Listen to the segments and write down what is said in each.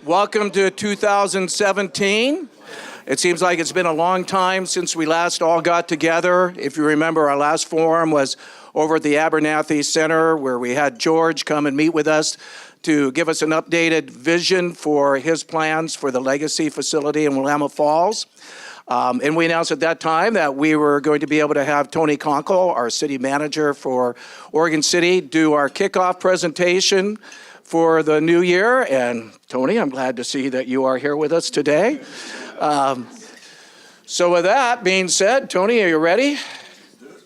Welcome to 2017. It seems like it's been a long time since we last all got together. If you remember, our last forum was over at the Abernathy Center, where we had George come and meet with us to give us an updated vision for his plans for the legacy facility in Willamette Falls. And we announced at that time that we were going to be able to have Tony Konkol, our city manager for Oregon City, do our kickoff presentation for the new year. And Tony, I'm glad to see that you are here with us today. So with that being said, Tony, are you ready?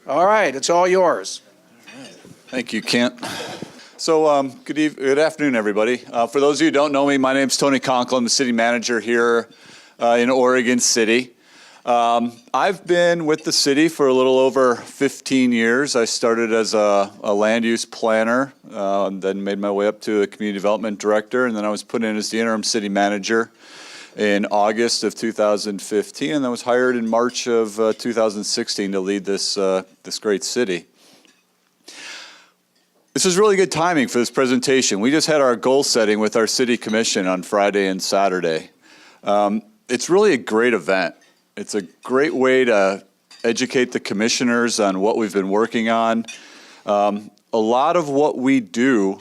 All right, it's all yours. Thank you, Kent. So good afternoon, everybody. For those of you who don't know me, my name's Tony Konkol. I'm the city manager here in Oregon City. I've been with the city for a little over 15 years. I started as a land use planner, then made my way up to a community development director, and then I was put in as the interim city manager in August of 2015, and I was hired in March of 2016 to lead this great city. This is really good timing for this presentation. We just had our goal setting with our city commission on Friday and Saturday. It's really a great event. It's a great way to educate the commissioners on what we've been working on. A lot of what we do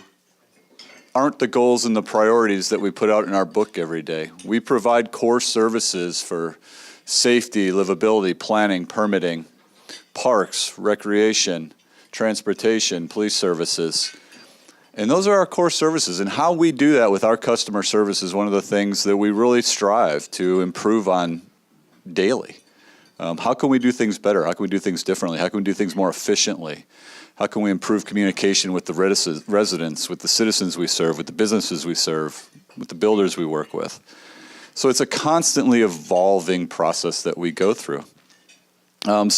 aren't the goals and the priorities that we put out in our book every day. We provide core services for safety, livability, planning, permitting, parks, recreation, transportation, police services. And those are our core services. And how we do that with our customer service is one of the things that we really strive to improve on daily. How can we do things better? How can we do things differently? How can we do things more efficiently? How can we improve communication with the residents, with the citizens we serve, with the businesses we serve, with the builders we work with? So it's a constantly evolving process that we go through. In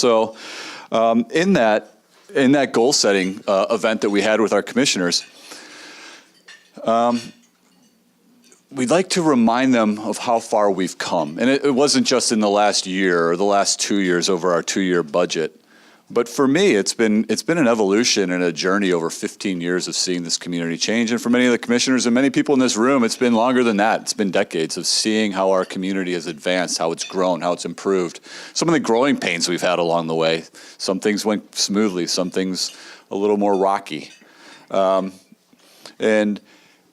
that goal setting event that we had with our commissioners, we'd like to remind them of how far we've come. And it wasn't just in the last year or the last 2 years over our 2-year budget. But for me, it's been an evolution and a journey over 15 years of seeing this community change. And for many of the commissioners and many people in this room, it's been longer than that. It's been decades of seeing how our community has advanced, how it's grown, how it's improved. Some of the growing pains we've had along the way. Some things went smoothly, some things a little more rocky. And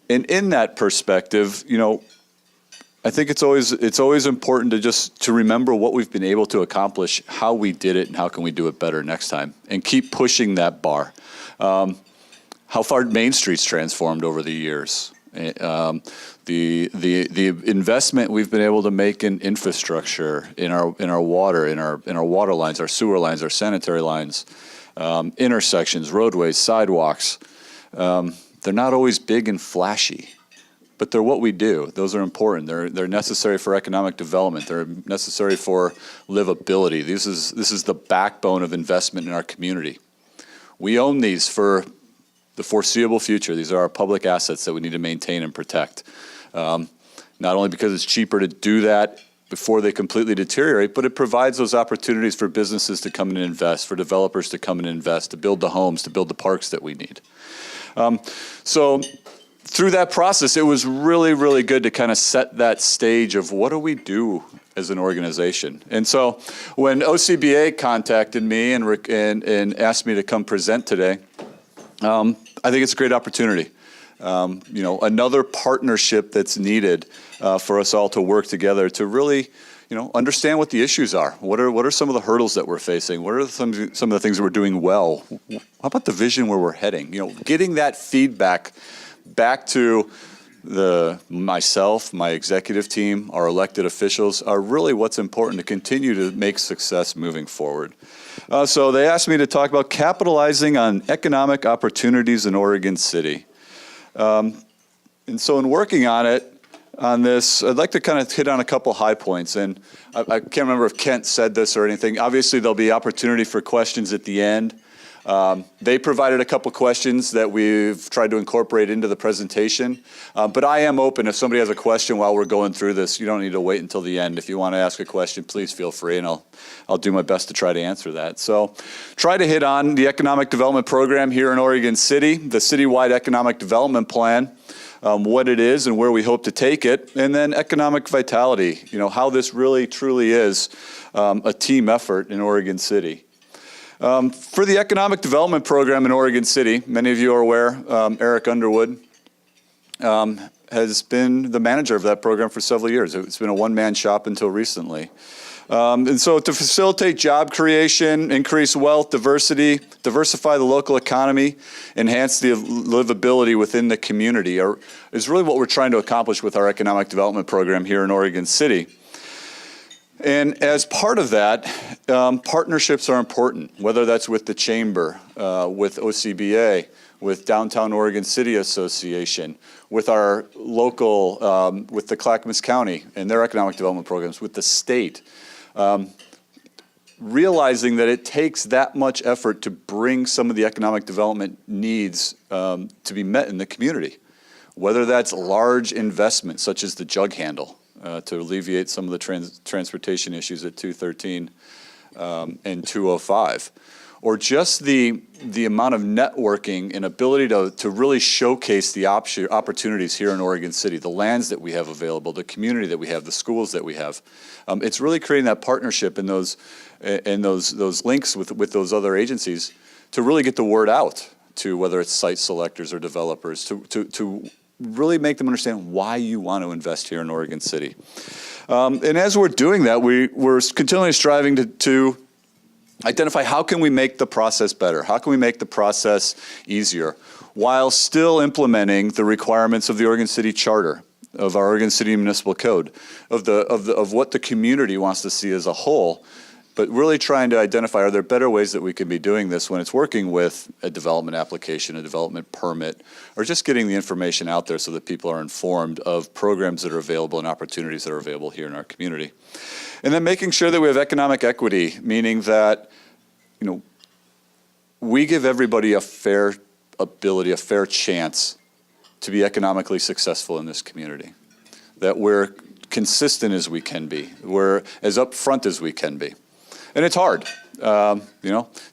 in that perspective, you know, I think it's always important to remember what we've been able to accomplish, how we did it, and how can we do it better next time, and keep pushing that bar. How far Main Street's transformed over the years. The investment we've been able to make in infrastructure, in our water, in our water lines, our sewer lines, our sanitary lines, intersections, roadways, sidewalks. They're not always big and flashy, but they're what we do. Those are important. They're necessary for economic development. They're necessary for livability. This is the backbone of investment in our community. We own these for the foreseeable future. These are our public assets that we need to maintain and protect. Not only because it's cheaper to do that before they completely deteriorate, but it provides those opportunities for businesses to come in and invest, for developers to come in and invest, to build the homes, to build the parks that we need. So through that process, it was really, really good to kind of set that stage of what do we do as an organization. And so when OCBA contacted me and asked me to come present today, I think it's a great opportunity. You know, another partnership that's needed for us all to work together to really, you know, understand what the issues are. What are some of the hurdles that we're facing? What are some of the things that we're doing well? How about the vision where we're heading? You know, getting that feedback back to myself, my executive team, our elected officials are really what's important to continue to make success moving forward. So they asked me to talk about capitalizing on economic opportunities in Oregon City. And so in working on this, I'd like to kind of hit on a couple high points. And I can't remember if Kent said this or anything. Obviously, there'll be opportunity for questions at the end. They provided a couple questions that we've tried to incorporate into the presentation. But I am open. If somebody has a question while we're going through this, you don't need to wait until the end. If you want to ask a question, please feel free, and I'll do my best to try to answer that. So try to hit on the economic development program here in Oregon City, the citywide economic development plan. what it is and where we hope to take it, and then economic vitality, how this really truly is a team effort in Oregon City. For the economic development program in Oregon City, many of you are aware, Eric Underwood has been the manager of that program for several years. It's been a one-man shop until recently. And so to facilitate job creation, increase wealth, diversity, diversify the local economy, enhance the livability within the community is really what we're trying to accomplish with our economic development program here in Oregon City. And as part of that, partnerships are important, whether that's with the Chamber, with OCBA, with Downtown Oregon City Association, with our local, with the Clackamas County and their economic development programs, with the state. Realizing that it takes that much effort to bring some of the economic development needs to be met in the community, whether that's large investments such as the jug handle to alleviate some of the transportation issues at 213 and 205, or just the amount of networking and ability to really showcase the opportunities here in Oregon City, the lands that we have available, the community that we have, the schools that we have. It's really creating that partnership and those links with those other agencies to really get the word out to whether it's site selectors or developers to really make them understand why you want to invest here in Oregon City. And as we're doing that, we're continually striving to identify how can we make the process better? How can we make the process easier while still implementing the requirements of the Oregon City Charter, of our Oregon City Municipal Code, of what the community wants to see as a whole, but really trying to identify, are there better ways that we can be doing this when it's working with a development application, a development permit, or just getting the information out there so that people are informed of programs that are available and opportunities that are available here in our community. And then making sure that we have economic equity, meaning that, we give everybody a fair ability, a fair chance to be economically successful in this community. That we're consistent as we can be. We're as upfront as we can be. And it's hard.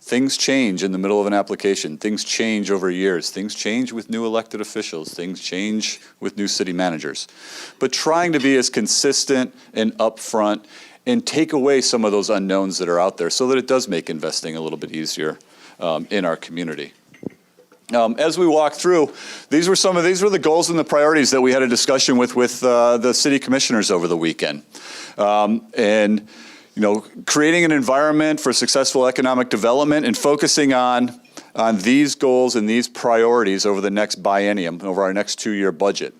Things change in the middle of an application. Things change over years. Things change with new elected officials. Things change with new city managers. But trying to be as consistent and upfront and take away some of those unknowns that are out there so that it does make investing a little bit easier in our community. As we walk through, these were the goals and the priorities that we had a discussion with the city commissioners over the weekend. Creating an environment for successful economic development and focusing on these goals and these priorities over the next biennium, over our next 2-year budget.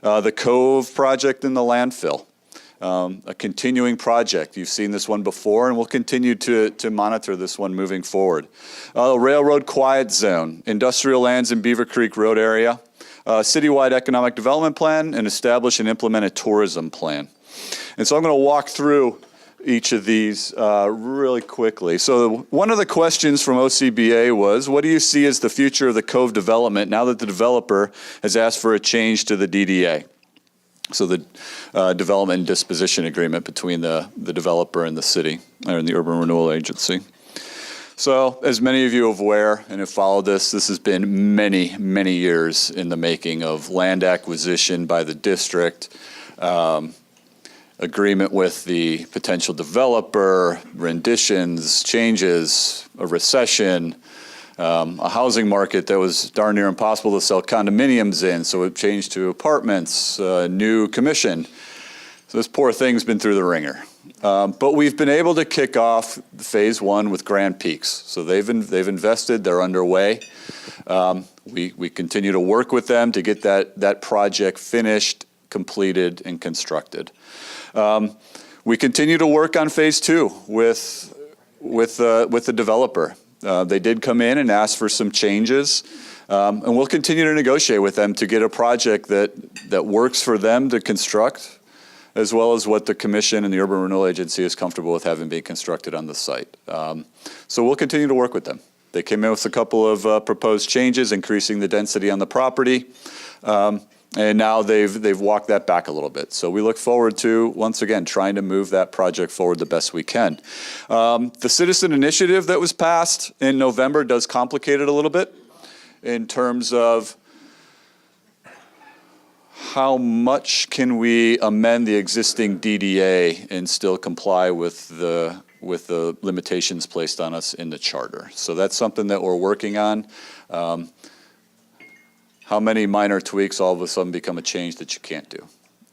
The Cove project and the landfill. A continuing project. You've seen this one before, and we'll continue to monitor this one moving forward. Railroad quiet zone, industrial lands in Beaver Creek Road area, citywide economic development plan, and establish and implement a tourism plan. And so I'm going to walk through each of these really quickly. So one of the questions from OCBA was, what do you see as the future of the Cove development now that the developer has asked for a change to the DDA? So the development and disposition agreement between the developer and the city, or the Urban Renewal Agency. So as many of you are aware and have followed this has been many, many years in the making of land acquisition by the district, agreement with the potential developer, renditions, changes, a recession, a housing market that was darn near impossible to sell condominiums in, so it changed to apartments, new commission. So this poor thing's been through the ringer. But we've been able to kick off phase 1 with Grand Peaks. So they've invested, they're underway. We continue to work with them to get that project finished, completed, and constructed. We continue to work on phase 2 with the developer. They did come in and ask for some changes, and we'll continue to negotiate with them to get a project that works for them to construct, as well as what the commission and the Urban Renewal Agency is comfortable with having being constructed on the site. So we'll continue to work with them. They came in with a couple of proposed changes, increasing the density on the property, and now they've walked that back a little bit. So we look forward to, once again, trying to move that project forward the best we can. The citizen initiative that was passed in November does complicate it a little bit in terms of how much can we amend the existing DDA and still comply with the limitations placed on us in the charter? So that's something that we're working on. How many minor tweaks all of a sudden become a change that you can't do?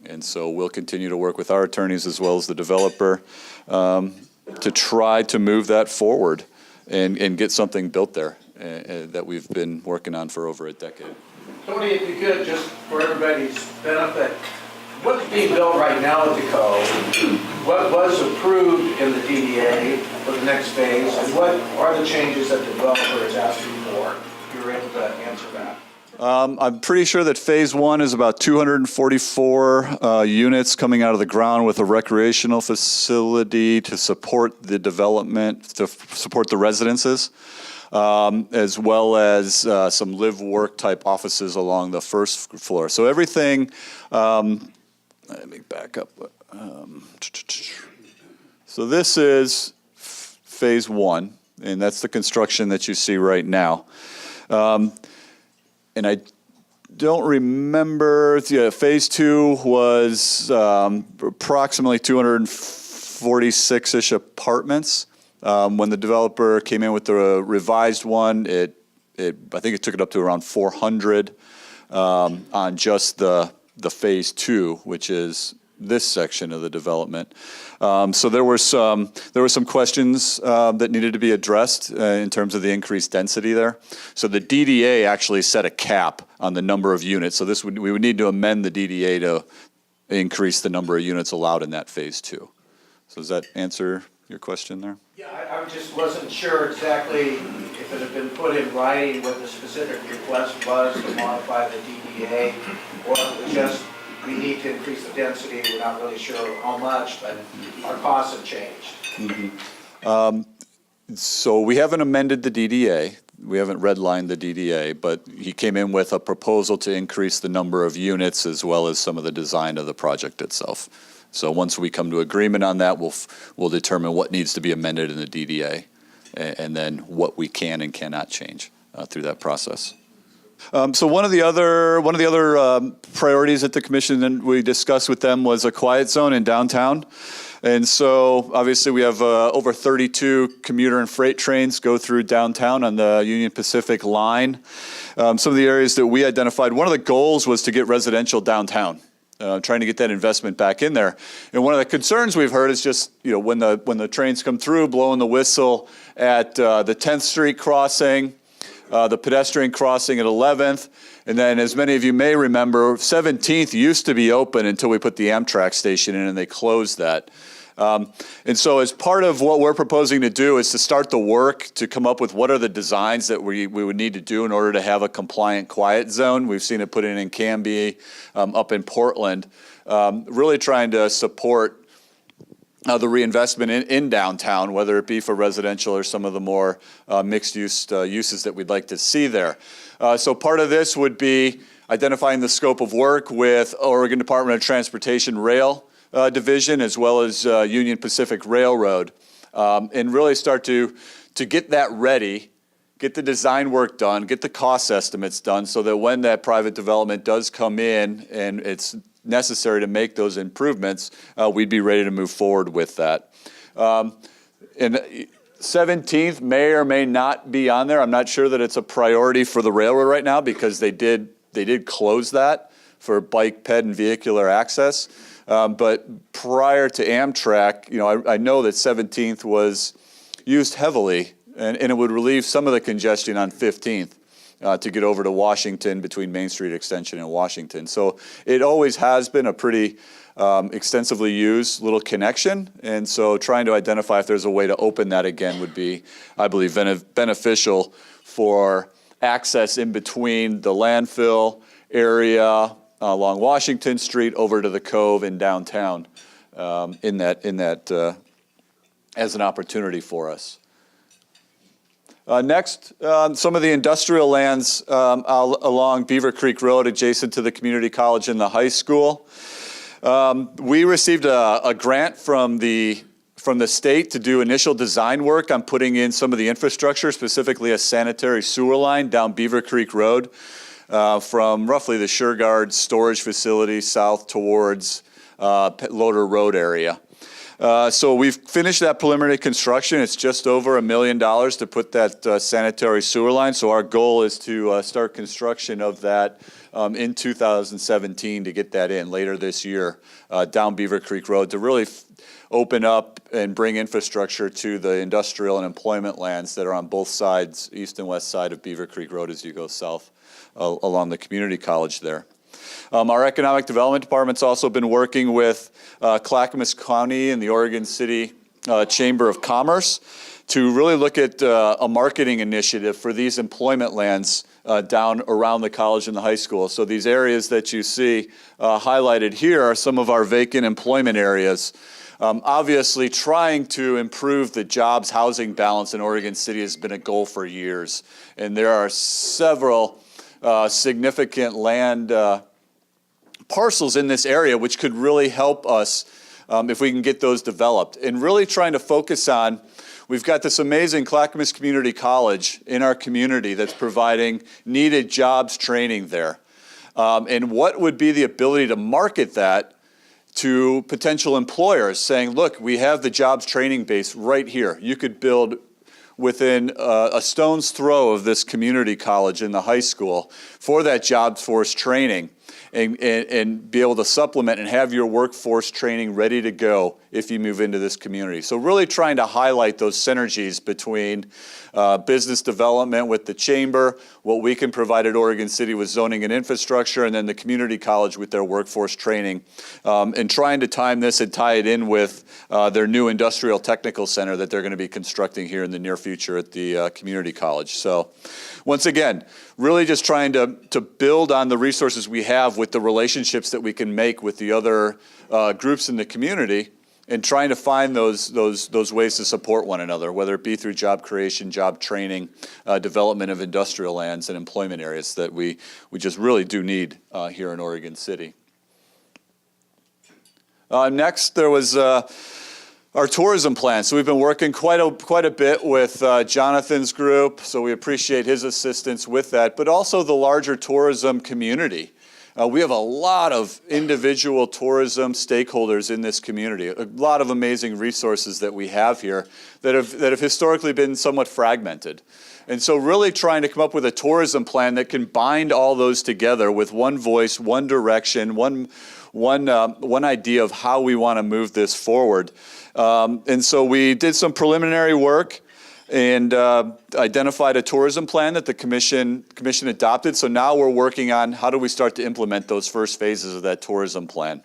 And so we'll continue to work with our attorneys as well as the developer to try to move that forward and get something built there that we've been working on for over a decade. Tony, if you could, just for everybody's benefit, what's being built right now at the Cove? What was approved in the DDA for the next phase? And what are the changes that the developer is asking for? If you're able to answer that. I'm pretty sure that phase one is about 244 units coming out of the ground with a recreational facility to support the development, to support the residences, as well as some live-work type offices along the first floor. So everything, let me back up. So this is phase one, and that's the construction that you see right now. And I don't remember, phase two was approximately 246-ish apartments. When the developer came in with the revised one, I think it took it up to around 400 on just the phase two, which is this section of the development. So there were some questions that needed to be addressed in terms of the increased density there. So the DDA actually set a cap on the number of units. So we would need to amend the DDA to increase the number of units allowed in that phase two. So does that answer your question there? Yeah, I just wasn't sure exactly if it had been put in writing what the specific request was to modify the DDA, or if it was just we need to increase the density. We're not really sure how much, but our costs have changed. Mm-hmm. So we haven't amended the DDA. We haven't redlined the DDA, but he came in with a proposal to increase the number of units as well as some of the design of the project itself. So once we come to agreement on that, we'll determine what needs to be amended in the DDA, and then what we can and cannot change through that process. So one of the other priorities that the commission and we discussed with them was a quiet zone in downtown. And so obviously we have over 32 commuter and freight trains go through downtown on the Union Pacific line. Some of the areas that we identified, one of the goals was to get residential downtown. Trying to get that investment back in there. And one of the concerns we've heard is just, when the trains come through, blowing the whistle at the 10th Street crossing, the pedestrian crossing at 11th, and then as many of you may remember, 17th used to be open until we put the Amtrak station in and they closed that. And so as part of what we're proposing to do is to start the work to come up with what are the designs that we would need to do in order to have a compliant quiet zone. We've seen it put in Canby, up in Portland, really trying to support the reinvestment in downtown, whether it be for residential or some of the more mixed-use uses that we'd like to see there. So part of this would be identifying the scope of work with Oregon Department of Transportation Rail Division as well as Union Pacific Railroad, and really start to get that ready, get the design work done, get the cost estimates done so that when that private development does come in and it's necessary to make those improvements, we'd be ready to move forward with that. And 17th may or may not be on there. I'm not sure that it's a priority for the railroad right now because they did close that for bike, ped, and vehicular access. But prior to Amtrak, I know that 17th was used heavily, and it would relieve some of the congestion on 15th to get over to Washington between Main Street Extension and Washington. So it always has been a pretty extensively used little connection, and so trying to identify if there's a way to open that again would be, I believe, beneficial for access in between the landfill area along Washington Street over to the Cove in downtown, in that as an opportunity for us. Next, some of the industrial lands along Beaver Creek Road adjacent to the community college and the high school. We received a grant from the state to do initial design work on putting in some of the infrastructure, specifically a sanitary sewer line down Beaver Creek Road. from roughly the SureGuard storage facility south towards Loader Road area. So we've finished that preliminary construction. It's just over $1 million to put that sanitary sewer line. So our goal is to start construction of that in 2017 to get that in later this year down Beaver Creek Road to really open up and bring infrastructure to the industrial and employment lands that are on both sides, east and west side of Beaver Creek Road as you go south along the community college there. Our economic development department's also been working with Clackamas County and the Oregon City Chamber of Commerce to really look at a marketing initiative for these employment lands down around the college and the high school. So these areas that you see highlighted here are some of our vacant employment areas. Obviously, trying to improve the jobs housing balance in Oregon City has been a goal for years. And there are several significant land parcels in this area which could really help us if we can get those developed. And really trying to focus on, we've got this amazing Clackamas Community College in our community that's providing needed jobs training there. And what would be the ability to market that to potential employers, saying, look, we have the jobs training base right here. You could build within a stone's throw of this community college in the high school for that jobs force training and be able to supplement and have your workforce training ready to go if you move into this community. So really trying to highlight those synergies between business development with the chamber, what we can provide at Oregon City with zoning and infrastructure, and then the community college with their workforce training, and trying to time this and tie it in with their new industrial technical center that they're going to be constructing here in the near future at the community college. So once again, really just trying to build on the resources we have with the relationships that we can make with the other groups in the community, and trying to find those ways to support one another, whether it be through job creation, job training, development of industrial lands and employment areas that we just really do need here in Oregon City. Next, there was our tourism plan. So we've been working quite a bit with Jonathan's group, so we appreciate his assistance with that, but also the larger tourism community. We have a lot of individual tourism stakeholders in this community, a lot of amazing resources that we have here that have historically been somewhat fragmented. And so really trying to come up with a tourism plan that can bind all those together with one voice, one direction, one idea of how we want to move this forward. And so we did some preliminary work and identified a tourism plan that the commission adopted. So now we're working on how do we start to implement those first phases of that tourism plan.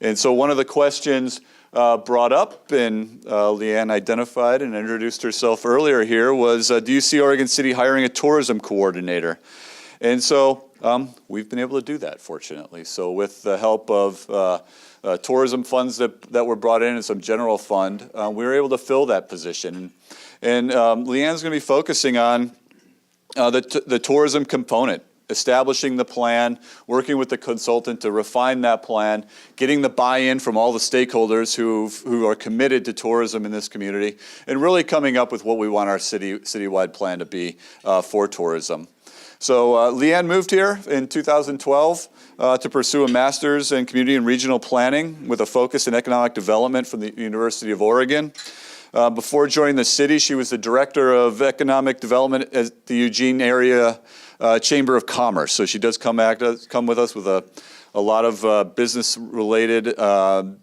And so one of the questions brought up, and Leanne identified and introduced herself earlier here, was do you see Oregon City hiring a tourism coordinator? And so we've been able to do that, fortunately. So with the help of tourism funds that were brought in and some general fund, we were able to fill that position. And Leanne's going to be focusing on the tourism component, establishing the plan, working with the consultant to refine that plan, getting the buy-in from all the stakeholders who are committed to tourism in this community, and really coming up with what we want our citywide plan to be for tourism. So Leanne moved here in 2012 to pursue a master's in community and regional planning with a focus in economic development from the University of Oregon. Before joining the city, she was the director of economic development at the Eugene area Chamber of Commerce. So she does come with us with a lot of business-related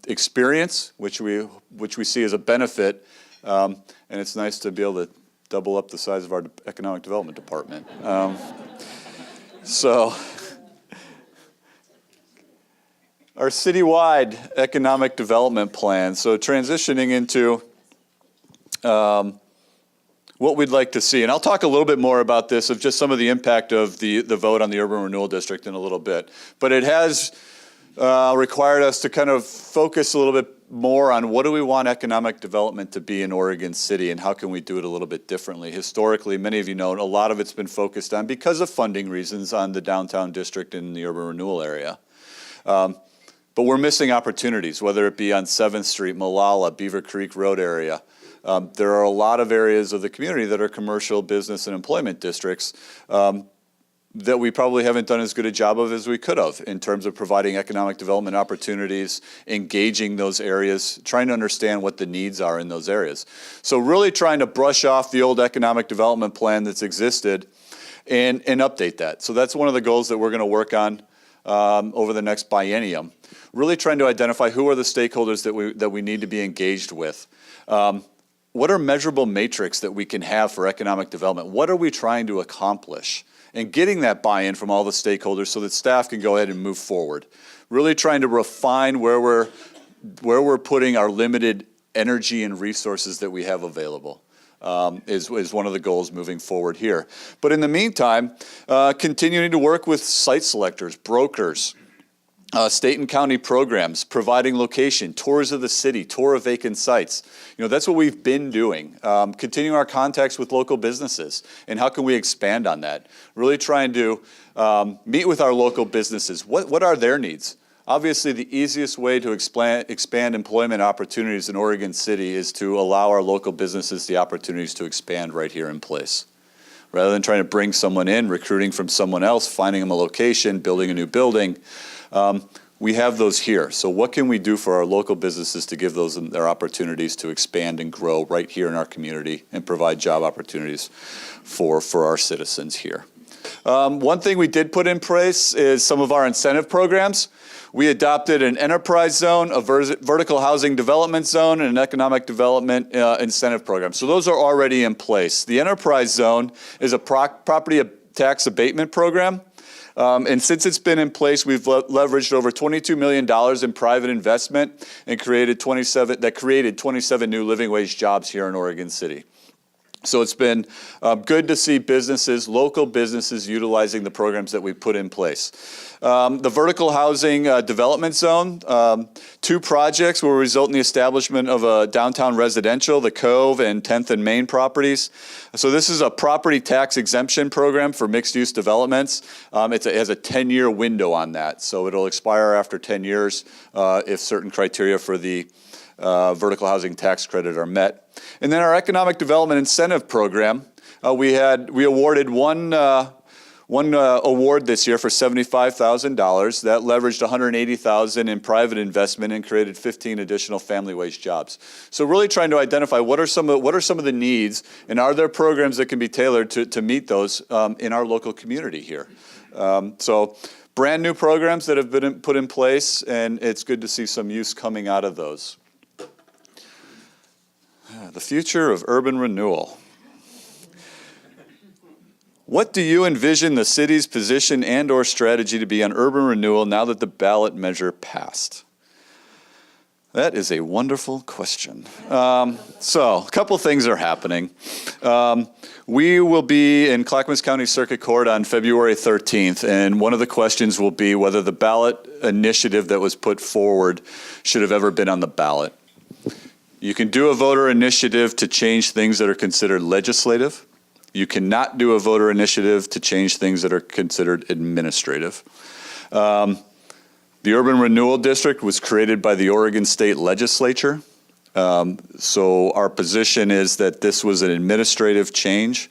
experience, which we see as a benefit, and it's nice to be able to double up the size of our economic development department. So our citywide economic development plan. So transitioning into what we'd like to see. And I'll talk a little bit more about this, of just some of the impact of the vote on the Urban Renewal District in a little bit. But it has required us to kind of focus a little bit more on what do we want economic development to be in Oregon City, and how can we do it a little bit differently. Historically, many of you know, a lot of it's been focused on, because of funding reasons, on the downtown district and the urban renewal area. But we're missing opportunities, whether it be on 7th Street, Molalla, Beaver Creek Road area. There are a lot of areas of the community that are commercial, business, and employment districts. that we probably haven't done as good a job of as we could have in terms of providing economic development opportunities, engaging those areas, trying to understand what the needs are in those areas. So really trying to brush off the old economic development plan that's existed and update that. So that's one of the goals that we're going to work on over the next biennium. Really trying to identify who are the stakeholders that we need to be engaged with. What are measurable metrics that we can have for economic development? What are we trying to accomplish? And getting that buy-in from all the stakeholders so that staff can go ahead and move forward. Really trying to refine where we're putting our limited energy and resources that we have available. Is one of the goals moving forward here. But in the meantime, continuing to work with site selectors, brokers, state and county programs, providing location, tours of the city, tour of vacant sites. That's what we've been doing. Continuing our contacts with local businesses, and how can we expand on that? Really trying to meet with our local businesses. What are their needs? Obviously, the easiest way to expand employment opportunities in Oregon City is to allow our local businesses the opportunities to expand right here in place. Rather than trying to bring someone in, recruiting from someone else, finding them a location, building a new building, we have those here. So what can we do for our local businesses to give those their opportunities to expand and grow right here in our community and provide job opportunities for our citizens here? One thing we did put in place is some of our incentive programs. We adopted an enterprise zone, a vertical housing development zone, and an economic development incentive program. So those are already in place. The enterprise zone is a property tax abatement program. And since it's been in place, we've leveraged over $22 million in private investment and created 27 new living wage jobs here in Oregon City. So it's been good to see businesses, local businesses, utilizing the programs that we put in place. The vertical housing development zone, 2 projects will result in the establishment of a downtown residential, the Cove and 10th and Main properties. So this is a property tax exemption program for mixed-use developments. It has a 10-year window on that, so it'll expire after 10 years if certain criteria for the vertical housing tax credit are met. And then our economic development incentive program, we awarded one award this year for $75,000. That leveraged $180,000 in private investment and created 15 additional family wage jobs. So really trying to identify what are some of the needs, and are there programs that can be tailored to meet those in our local community here. So brand new programs that have been put in place, and it's good to see some use coming out of those. The future of urban renewal. What do you envision the city's position and/or strategy to be on urban renewal now that the ballot measure passed? That is a wonderful question. So a couple things are happening. We will be in Clackamas County Circuit Court on February 13th, and one of the questions will be whether the ballot initiative that was put forward should have ever been on the ballot. You can do a voter initiative to change things that are considered legislative. You cannot do a voter initiative to change things that are considered administrative. The Urban Renewal District was created by the Oregon State Legislature. So our position is that this was an administrative change.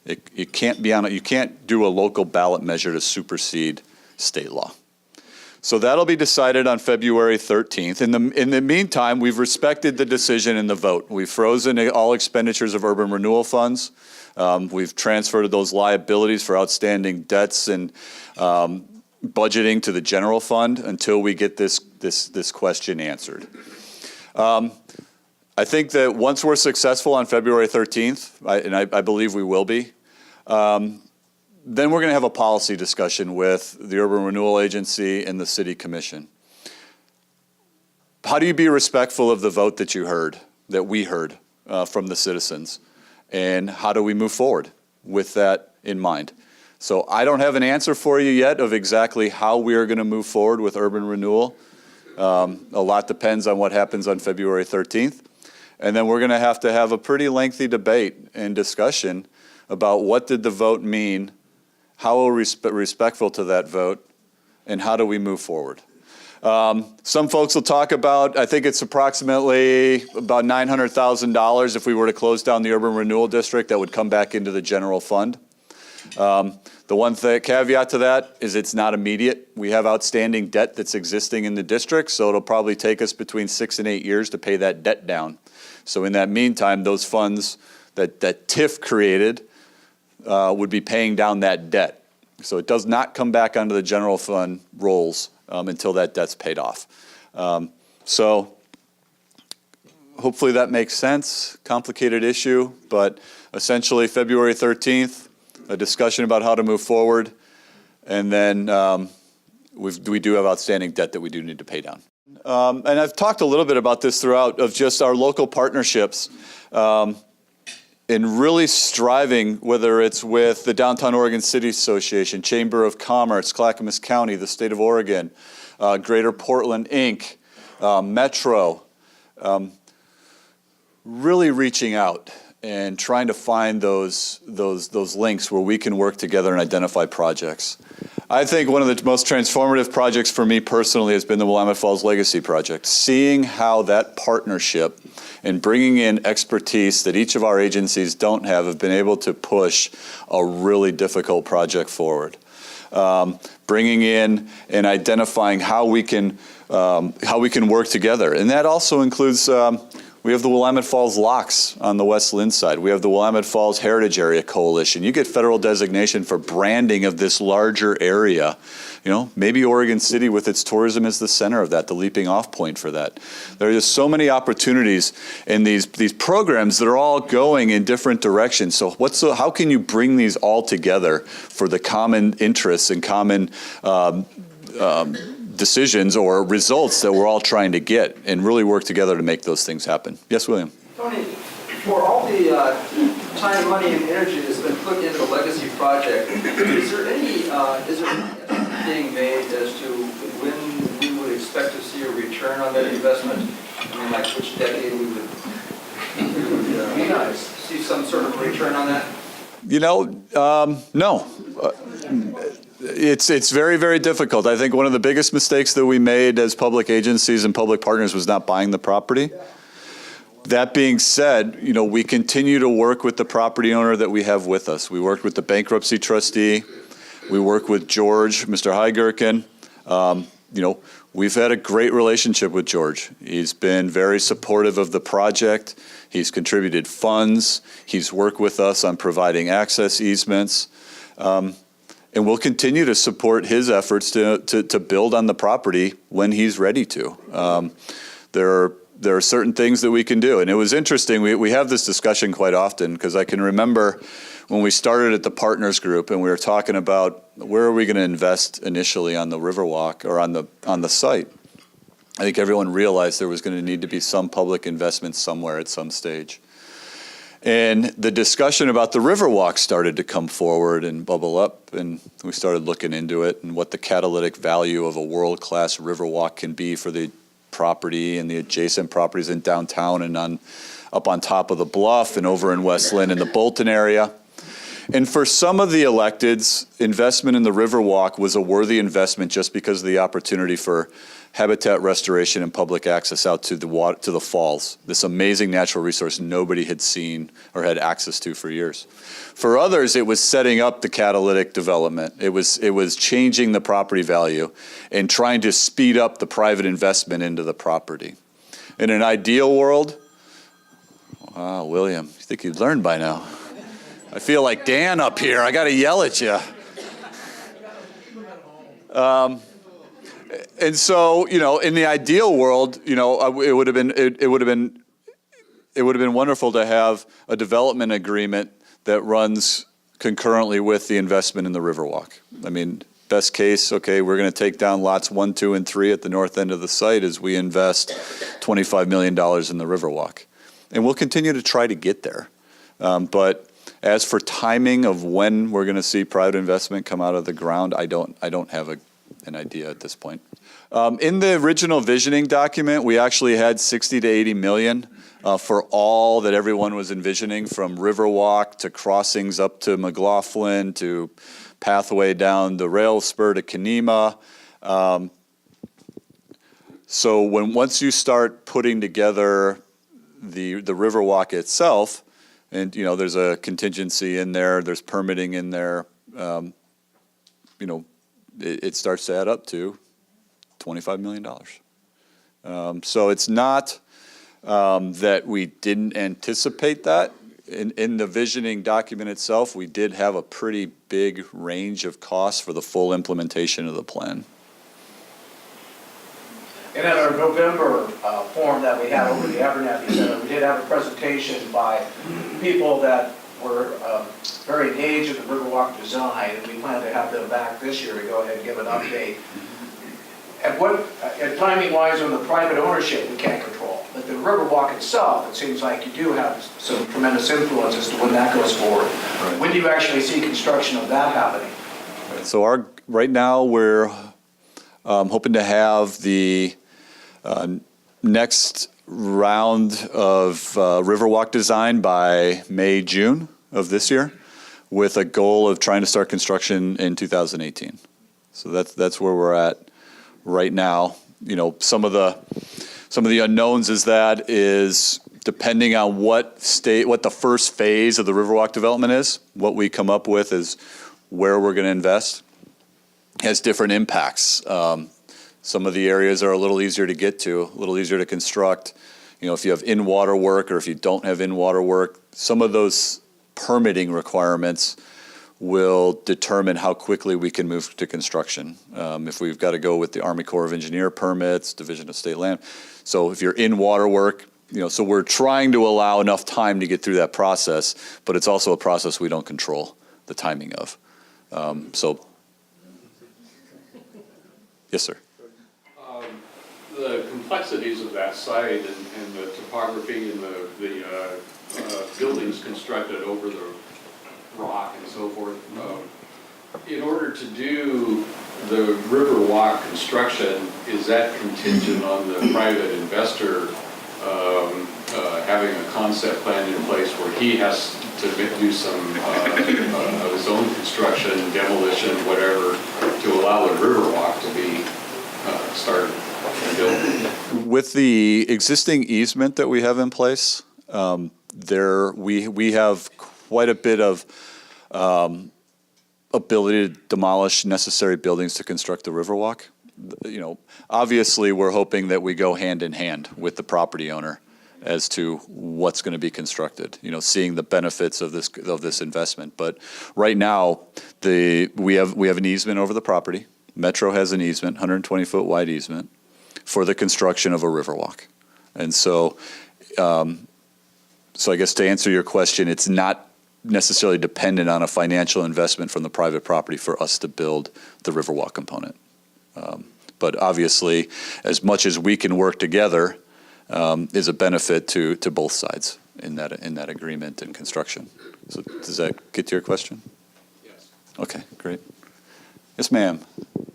It can't be you can't do a local ballot measure to supersede state law. So that'll be decided on February 13th. In the meantime, we've respected the decision in the vote. We've frozen all expenditures of urban renewal funds. We've transferred those liabilities for outstanding debts and budgeting to the general fund until we get this question answered. I think that once we're successful on February 13th, and I believe we will be, then we're going to have a policy discussion with the Urban Renewal Agency and the City Commission. How do you be respectful of the vote that we heard from the citizens? And how do we move forward with that in mind? So I don't have an answer for you yet of exactly how we are going to move forward with urban renewal. A lot depends on what happens on February 13th. And then we're going to have a pretty lengthy debate and discussion about what did the vote mean, how are we respectful to that vote, and how do we move forward. Some folks will talk about, I think it's approximately about $900,000 if we were to close down the Urban Renewal District that would come back into the general fund. The The one caveat to that is it's not immediate. We have outstanding debt that's existing in the district, so it'll probably take us between 6 and 8 years to pay that debt down. So in that meantime, those funds that TIF created would be paying down that debt. So it does not come back onto the general fund rolls until that debt's paid off. So hopefully that makes sense. Complicated issue, but essentially February 13th, a discussion about how to move forward, and then we do have outstanding debt that we do need to pay down. And I've talked a little bit about this throughout of just our local partnerships in really striving, whether it's with the Downtown Oregon City Association, Chamber of Commerce, Clackamas County, the state of Oregon, Greater Portland, Inc., Metro, really reaching out and trying to find those links where we can work together and identify projects. I think one of the most transformative projects for me personally has been the Willamette Falls Legacy Project. Seeing how that partnership and bringing in expertise that each of our agencies don't have been able to push a really difficult project forward. Bringing in and identifying how we can work together. And that also includes we have the Willamette Falls Locks on the West Lynn side. We have the Willamette Falls Heritage Area Coalition. You get federal designation for branding of this larger area. You know, maybe Oregon City with its tourism is the center of that, the leaping off point for that. There are just so many opportunities in these programs that are all going in different directions. So how can you bring these all together for the common interests and common decisions or results that we're all trying to get and really work together to make those things happen? Yes, William? Tony, for all the time, money, and energy that's been put into the Legacy Project, is there any estimate being made as to when we would expect to see a return on that investment? I mean, like which decade we would see some sort of return on that? You know, no. It's very, very difficult. I think one of the biggest mistakes that we made as public agencies and public partners was not buying the property. That being said, you know, we continue to work with the property owner that we have with us. We worked with the bankruptcy trustee. We work with George, Mr. Heigerken. You know, we've had a great relationship with George. He's been very supportive of the project. He's contributed funds. He's worked with us on providing access easements. And we'll continue to support his efforts to build on the property when he's ready to. There are certain things that we can do. And it was interesting, we have this discussion quite often, because I can remember when we started at the Partners Group and we were talking about where are we going to invest initially on the Riverwalk or on the site. I think everyone realized there was going to need to be some public investment somewhere at some stage. And the discussion about the Riverwalk started to come forward and bubble up, and we started looking into it and what the catalytic value of a world-class Riverwalk can be for the property and the adjacent properties in downtown and up on top of the bluff and over in West Lynn in the Bolton area. And for some of the electeds, investment in the Riverwalk was a worthy investment just because of the opportunity for habitat restoration and public access out to the falls, this amazing natural resource nobody had seen or had access to for years. For others, it was setting up the catalytic development. It was changing the property value and trying to speed up the private investment into the property. In an ideal world, wow, William, you think you'd learn by now. I feel like Dan up here. I got to yell at you. And so, you know, in the ideal world, you know, it would have been wonderful to have a development agreement that runs concurrently with the investment in the Riverwalk. I mean, best case, okay, we're going to take down lots 1, 2, and 3 at the north end of the site as we invest $25 million in the Riverwalk, and we'll continue to try to get there. But as for timing of when we're going to see private investment come out of the ground, I don't have an idea at this point. In the original visioning document, we actually had 60 to 80 million for all that everyone was envisioning, from Riverwalk to crossings up to McLaughlin to pathway down the rail spur to Kenema. So once you start putting together the Riverwalk itself, and you know there's a contingency in there, there's permitting in there. it starts to add up to $25 million. So it's not that we didn't anticipate that. In the visioning document itself, we did have a pretty big range of costs for the full implementation of the plan. And at our November forum that we had over the Abernathy Center, we did have a presentation by people that were very engaged in the Riverwalk design, and we plan to have them back this year to go ahead and give an update. And timing-wise on the private ownership, we can't control. But the Riverwalk itself, it seems like you do have some tremendous influence as to when that goes forward. Right. When do you actually see construction of that happening? So right now we're hoping to have the next round of Riverwalk design by May, June of this year, with a goal of trying to start construction in 2018. So that's where we're at right now. Some of the unknowns is depending on what the first phase of the Riverwalk development is, what we come up with is where we're going to invest, has different impacts. Some of the areas are a little easier to get to, a little easier to construct. If you have in-water work or if you don't have in-water work, some of those permitting requirements will determine how quickly we can move to construction. If we've got to go with the Army Corps of Engineer permits, Division of State Land. So if you're in water work, so we're trying to allow enough time to get through that process, but it's also a process we don't control the timing of. Yes, sir. The complexities of that site and the topography and the buildings constructed over the rock and so forth. In order to do the Riverwalk construction, is that contingent on the private investor having a concept plan in place where he has to do some of his own construction, demolition, whatever, to allow the Riverwalk to be started and built? With the existing easement that we have in place, we have quite a bit of ability to demolish necessary buildings to construct the Riverwalk. Obviously, we're hoping that we go hand in hand with the property owner as to what's going to be constructed. Seeing the benefits of this investment. But right now, we have an easement over the property. Metro has an easement, 120-foot wide easement, for the construction of a Riverwalk. And so I guess to answer your question, it's not necessarily dependent on a financial investment from the private property for us to build the Riverwalk component. But obviously, as much as we can work together, is a benefit to both sides in that agreement and construction. So does that get to your question? Yes. Okay, great. Yes, ma'am.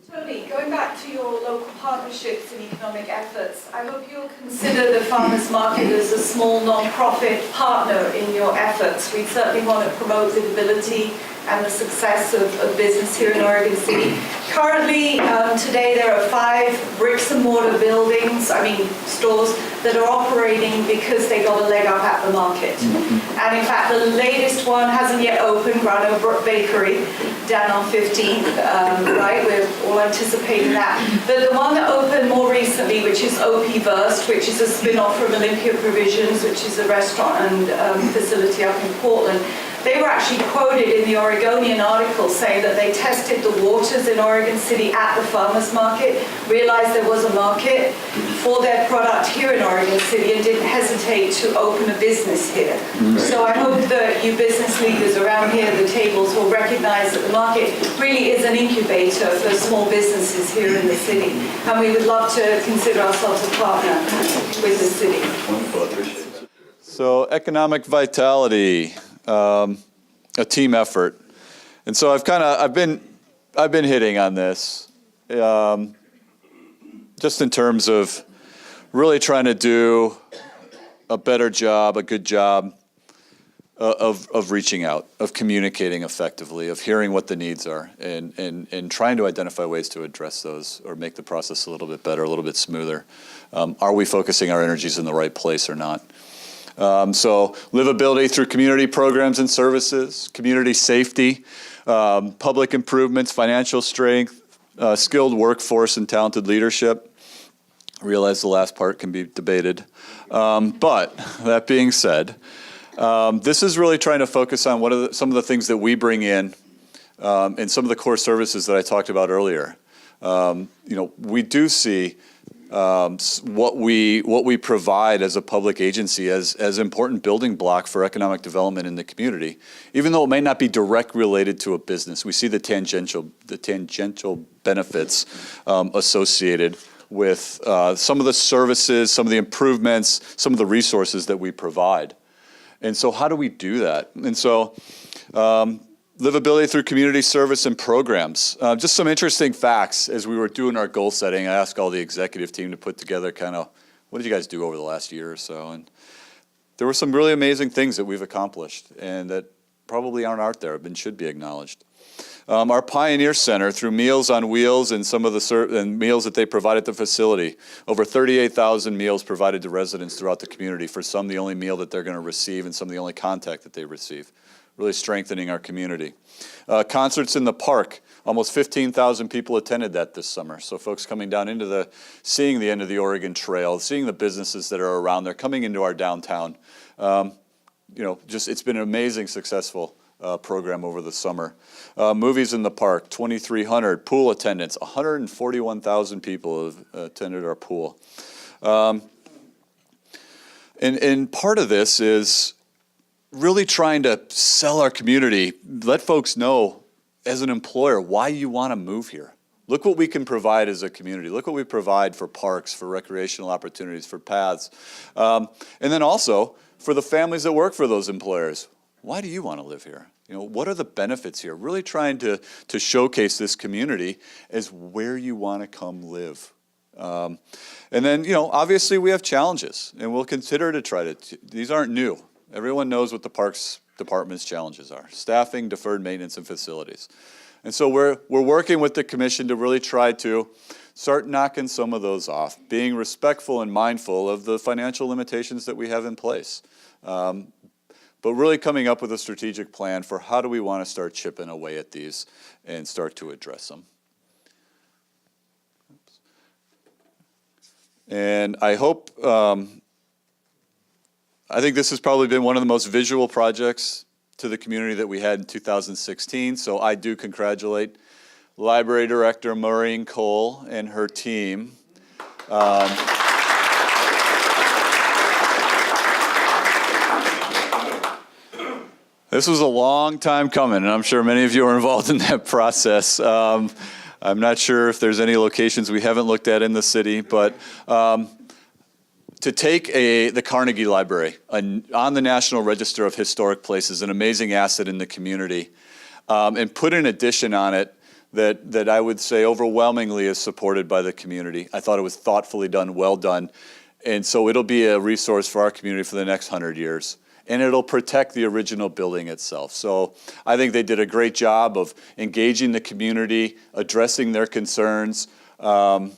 Tony, going back to your local partnerships and economic efforts, I hope you'll consider the farmers market as a small non-profit partner in your efforts. We certainly want to promote livability and the success of business here in Oregon City. Currently, today there are 5 bricks and mortar stores that are operating because they got a leg up at the market. And in fact, the latest one hasn't yet opened, Grano Brook Bakery, down on 15th, right? We're all anticipating that. But the one that opened more recently, which is OP Verst, which is a spin-off from Olympia Provisions, which is a restaurant and facility up in Portland, they were actually quoted in the Oregonian article saying that they tested the waters in Oregon City at the farmers market, realized there was a market for their product here in Oregon City, and didn't hesitate to open a business here. So I hope that you business leaders around here at the tables will recognize that the market really is an incubator for small businesses here in the city. And we would love to consider ourselves a partner with the city. Wonderful, I appreciate it. So economic vitality. A team effort, and so I've been hitting on this, just in terms of really trying to do a better job, a good job of reaching out, of communicating effectively, of hearing what the needs are, and trying to identify ways to address those or make the process a little bit better, a little bit smoother. Are we focusing our energies in the right place or not? So livability through community programs and services, community safety. public improvements, financial strength, skilled workforce, and talented leadership. I realize the last part can be debated. But that being said, this is really trying to focus on what are some of the things that we bring in and some of the core services that I talked about earlier. We do see what we provide as a public agency as important building block for economic development in the community, even though it may not be direct related to a business. We see the tangential benefits associated with some of the services, some of the improvements, some of the resources that we provide. And so how do we do that? And so livability through community service and programs. Just some interesting facts as we were doing our goal setting. I asked all the executive team to put together kind of, what did you guys do over the last year or so? And there were some really amazing things that we've accomplished and that probably aren't out there and should be acknowledged. Our Pioneer Center, through Meals on Wheels and some of the meals that they provide at the facility, over 38,000 meals provided to residents throughout the community, for some the only meal that they're going to receive and some the only contact that they receive, really strengthening our community. Concerts in the park, almost 15,000 people attended that this summer. So folks coming down into seeing the end of the Oregon Trail, seeing the businesses that are around there, coming into our downtown. It's been an amazing, successful program over the summer. Movies in the park, 2,300. Pool attendance, 141,000 people have attended our pool. And part of this is really trying to sell our community, let folks know as an employer why you want to move here. Look what we can provide as a community. Look what we provide for parks, for recreational opportunities, for paths. And then also for the families that work for those employers. Why do you want to live here? What are the benefits here? Really trying to showcase this community as where you want to come live. And then, obviously we have challenges, and we'll consider to try to, these aren't new. Everyone knows what the Parks Department's challenges are: staffing, deferred maintenance, and facilities. And so we're working with the commission to really try to start knocking some of those off, being respectful and mindful of the financial limitations that we have in place. But really coming up with a strategic plan for how do we want to start chipping away at these and start to address them. And I hope, I think this has probably been one of the most visual projects to the community that we had in 2016. So I do congratulate Library Director Maureen Cole and her team. This was a long time coming, and I'm sure many of you are involved in that process. I'm not sure if there's any locations we haven't looked at in the city, but to take the Carnegie Library on the National Register of Historic Places, an amazing asset in the community, and put an addition on it that I would say overwhelmingly is supported by the community. I thought it was thoughtfully done, well done, and so it'll be a resource for our community for the next 100 years. And it'll protect the original building itself. So I think they did a great job of engaging the community, addressing their concerns. There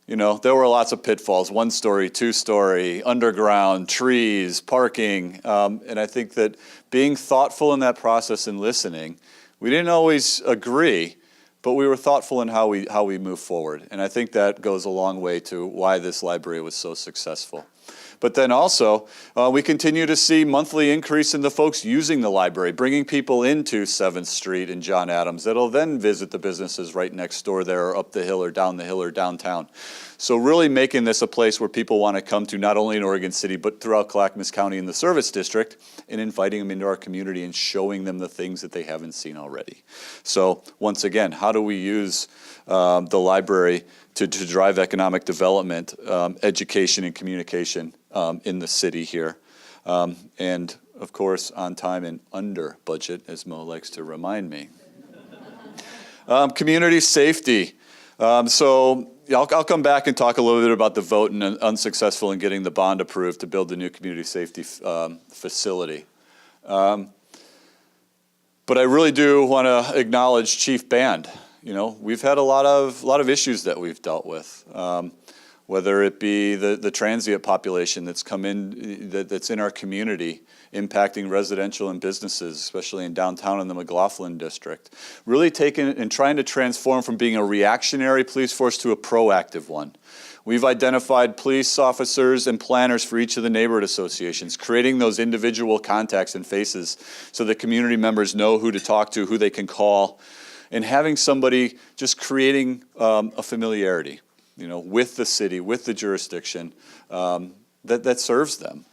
were lots of pitfalls: 1-story, 2-story, underground, trees, parking. And I think that being thoughtful in that process and listening, we didn't always agree, but we were thoughtful in how we move forward. And I think that goes a long way to why this library was so successful. But then also, we continue to see monthly increase in the folks using the library, bringing people into 7th Street and John Adams that'll then visit the businesses right next door there, or up the hill or down the hill or downtown. So really making this a place where people want to come to, not only in Oregon City, but throughout Clackamas County in the service district, and inviting them into our community and showing them the things that they haven't seen already. So once again, how do we use the library to drive economic development, education, and communication in the city here? And of course, on time and under budget, as Mo likes to remind me. Community safety. So I'll come back and talk a little bit about the vote and unsuccessful in getting the bond approved to build the new community safety facility. But I really do want to acknowledge Chief Band. We've had a lot of issues that we've dealt with. whether it be the transient population that's come in, that's in our community, impacting residential and businesses, especially in downtown in the McLaughlin district. Really taking and trying to transform from being a reactionary police force to a proactive one. We've identified police officers and planners for each of the neighborhood associations, creating those individual contacts and faces so that community members know who to talk to, who they can call, and having somebody just creating a familiarity, with the city, with the jurisdiction that serves them.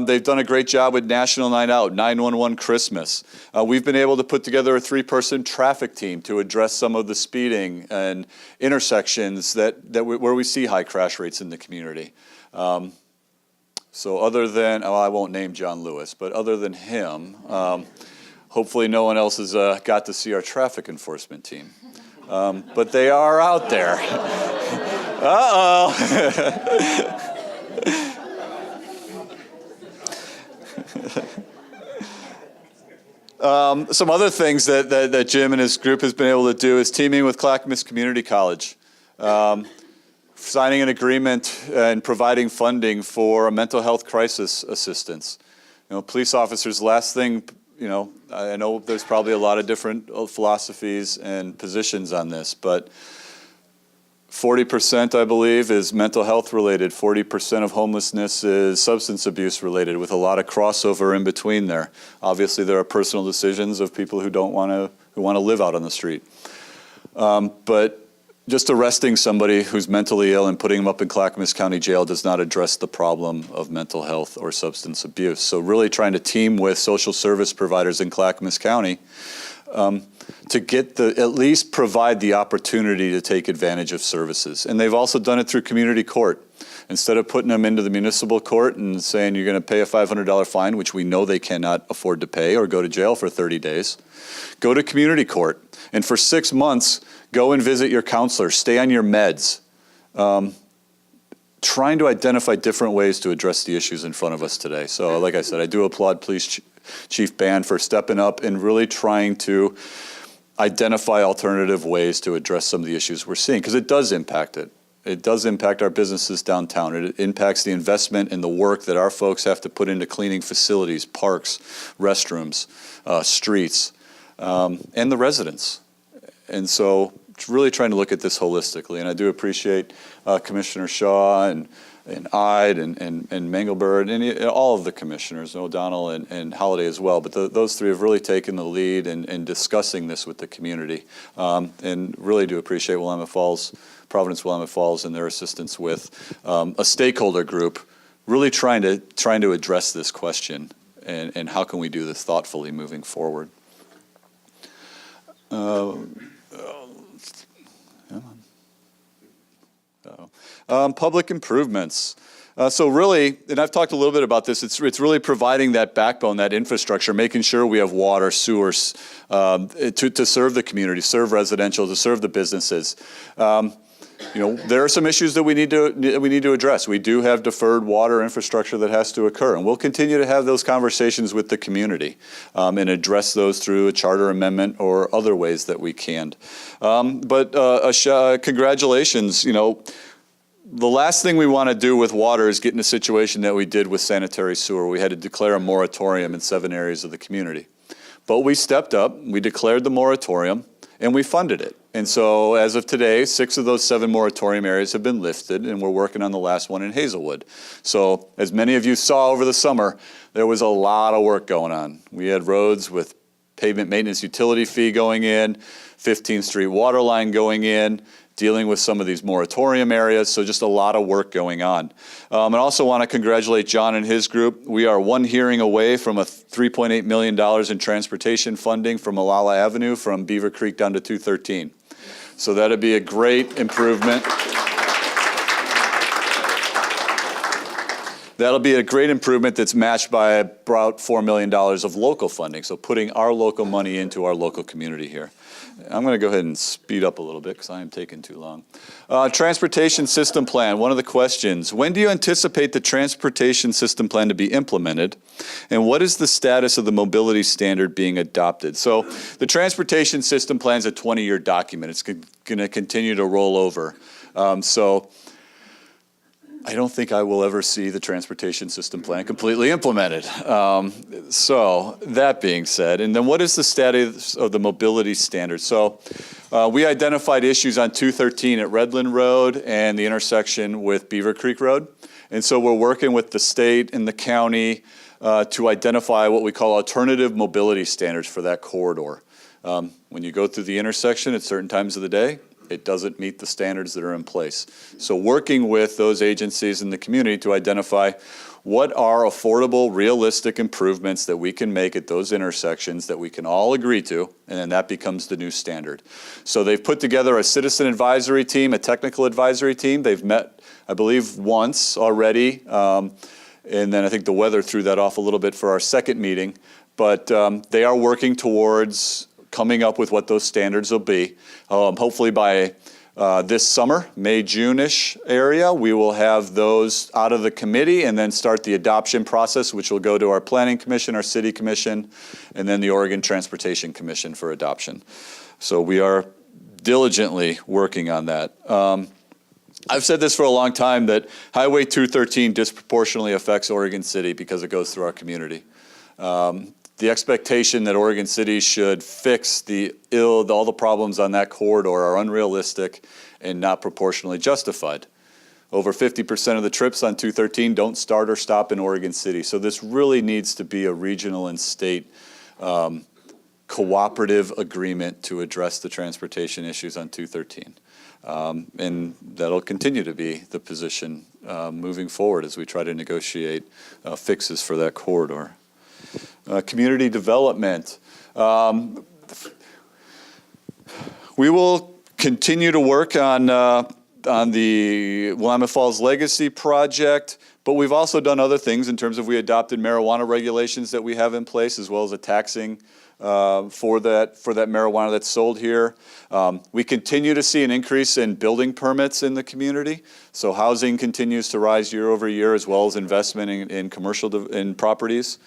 They've done a great job with National Night Out, 911 Christmas. We've been able to put together a 3-person traffic team to address some of the speeding and intersections where we see high crash rates in the community. So other than, I won't name John Lewis, but other than him, hopefully no one else has got to see our traffic enforcement team. But they are out there. Uh-oh. Some other things that Jim and his group has been able to do is teaming with Clackamas Community College, signing an agreement and providing funding for a mental health crisis assistance. Police officers, last thing, I know there's probably a lot of different philosophies and positions on this, but 40%, I believe, is mental health related. 40% of homelessness is substance abuse related, with a lot of crossover in between there. Obviously, there are personal decisions of people who want to live out on the street. But just arresting somebody who's mentally ill and putting them up in Clackamas County Jail does not address the problem of mental health or substance abuse. So really trying to team with social service providers in Clackamas County to get at least provide the opportunity to take advantage of services. And they've also done it through community court. Instead of putting them into the municipal court and saying you're going to pay a $500 fine, which we know they cannot afford to pay, or go to jail for 30 days, go to community court. And for 6 months, go and visit your counselor, stay on your meds, trying to identify different ways to address the issues in front of us today. So like I said, I do applaud Police Chief Band for stepping up and really trying to identify alternative ways to address some of the issues we're seeing, because it does impact it. It does impact our businesses downtown. It impacts the investment and the work that our folks have to put into cleaning facilities, parks, restrooms, streets, and the residents. And so really trying to look at this holistically. And I do appreciate Commissioner Shaw and Ide and Mangelbird and all of the commissioners, O'Donnell and Holliday as well. But those three have really taken the lead in discussing this with the community. And really do appreciate Providence Willamette Falls and their assistance with a stakeholder group really trying to address this question and how can we do this thoughtfully moving forward. Public improvements. So really, and I've talked a little bit about this, it's really providing that backbone, that infrastructure, making sure we have water, sewers to serve the community, serve residential, to serve the businesses. There are some issues that we need to address. We do have deferred water infrastructure that has to occur, and we'll continue to have those conversations with the community and address those through a charter amendment or other ways that we can. But congratulations, the last thing we want to do with water is get in a situation that we did with sanitary sewer. We had to declare a moratorium in 7 areas of the community. But we stepped up, we declared the moratorium, and we funded it. And so as of today, 6 of those 7 moratorium areas have been lifted, and we're working on the last one in Hazelwood. So as many of you saw over the summer, there was a lot of work going on. We had roads with pavement maintenance utility fee going in, 15th Street water line going in, dealing with some of these moratorium areas, so just a lot of work going on. I also want to congratulate John and his group. We are 1 hearing away from a $3.8 million in transportation funding from Malala Avenue from Beaver Creek down to 213. So that'd be a great improvement. That'll be a great improvement that's matched by about $4 million of local funding, so putting our local money into our local community here. I'm going to go ahead and speed up a little bit because I am taking too long. Transportation system plan, one of the questions. When do you anticipate the transportation system plan to be implemented? And what is the status of the mobility standard being adopted? So the transportation system plan is a 20-year document. It's going to continue to roll over. So I don't think I will ever see the transportation system plan completely implemented. So that being said, and then what is the status of the mobility standards? So we identified issues on 213 at Redland Road and the intersection with Beaver Creek Road. And so we're working with the state and the county to identify what we call alternative mobility standards for that corridor. When you go through the intersection at certain times of the day, it doesn't meet the standards that are in place. So working with those agencies in the community to identify what are affordable, realistic improvements that we can make at those intersections that we can all agree to, and then that becomes the new standard. So they've put together a citizen advisory team, a technical advisory team. They've met, I believe, once already, and then I think the weather threw that off a little bit for our second meeting, but they are working towards coming up with what those standards will be. Hopefully by this summer, May, June-ish area, we will have those out of the committee and then start the adoption process, which will go to our Planning Commission, our City Commission, and then the Oregon Transportation Commission for adoption. So we are diligently working on that. I've said this for a long time, that Highway 213 disproportionately affects Oregon City because it goes through our community. The expectation that Oregon City should fix all the problems on that corridor are unrealistic and not proportionally justified. Over 50% of the trips on 213 don't start or stop in Oregon City. So this really needs to be a regional and state cooperative agreement to address the transportation issues on 213. And that'll continue to be the position moving forward as we try to negotiate fixes for that corridor. Community development. We will continue to work on the Willamette Falls Legacy project, but we've also done other things in terms of we adopted marijuana regulations that we have in place, as well as a taxing for that marijuana that's sold here. We continue to see an increase in building permits in the community. So housing continues to rise year over year, as well as investment in commercial in properties.